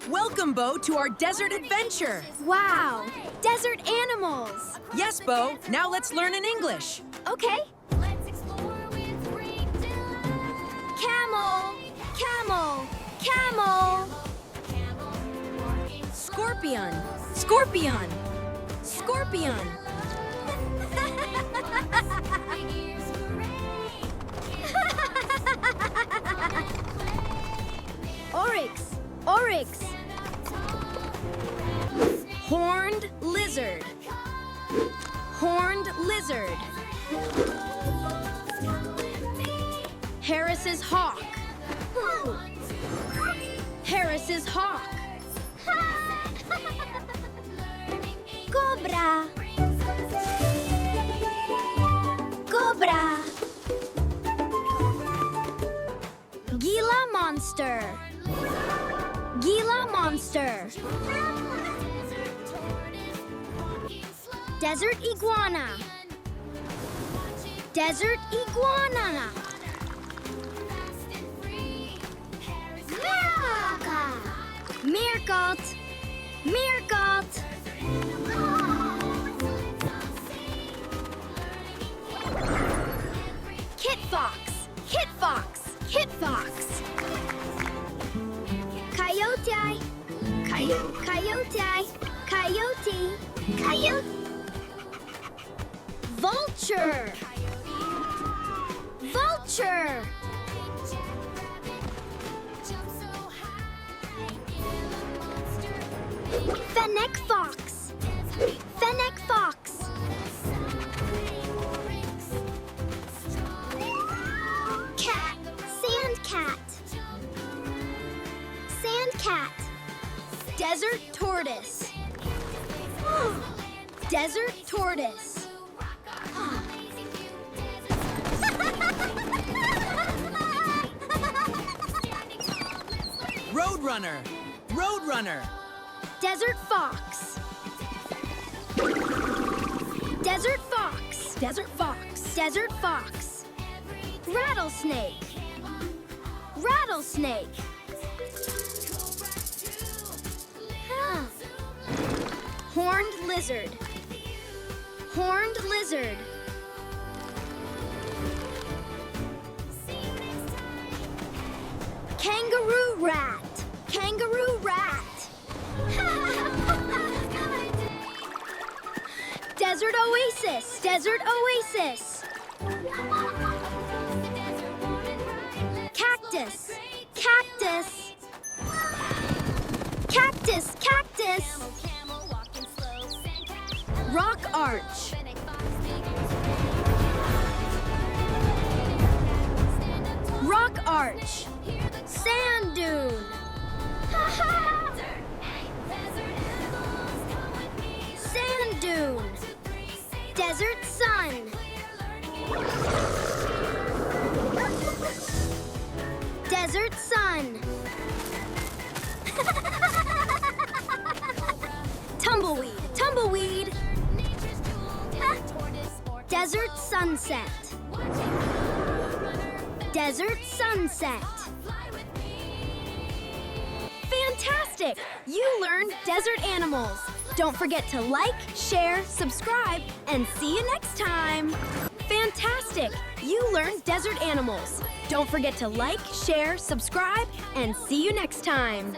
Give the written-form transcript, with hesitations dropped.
Welcome, Bo, to our desert adventure. Wow, desert animals. Yes, Bo. Now let's learn in English. Okay. Camel, camel, camel. Scorpion, scorpion, scorpion. Oryx, oryx. Horned lizard, horned lizard. Harris's hawk, Harris's hawk. Cobra, cobra. Gila Monster, Gila Monster. Desert Iguana, Desert Iguana. Meerkat, Meerkat. Kit Fox, Kit Fox, Kit Fox. Coyote, Coyote, Coyote, Coyote. Vulture, Vulture. Fennec Fox, Fennec Fox. Cat, sand cat, sand cat. Desert tortoise, desert tortoise. Roadrunner, Roadrunner. Desert fox, desert fox, Desert fox, desert fox. Rattlesnake, rattlesnake. Horned lizard, horned lizard. Kangaroo rat, kangaroo rat. Desert oasis, desert oasis. Cactus, cactus. Cactus, cactus. Rock arch, rock arch. Sand dune. Sand dune. Desert sun. Desert sun. Tumbleweed, tumbleweed. Desert sunset. Desert sunset. Fantastic! You learned desert animals. Don't forget to like, share, subscribe, and see you next time. Fantastic! You learned desert animals. Don't forget to like, share, subscribe, and see you next time.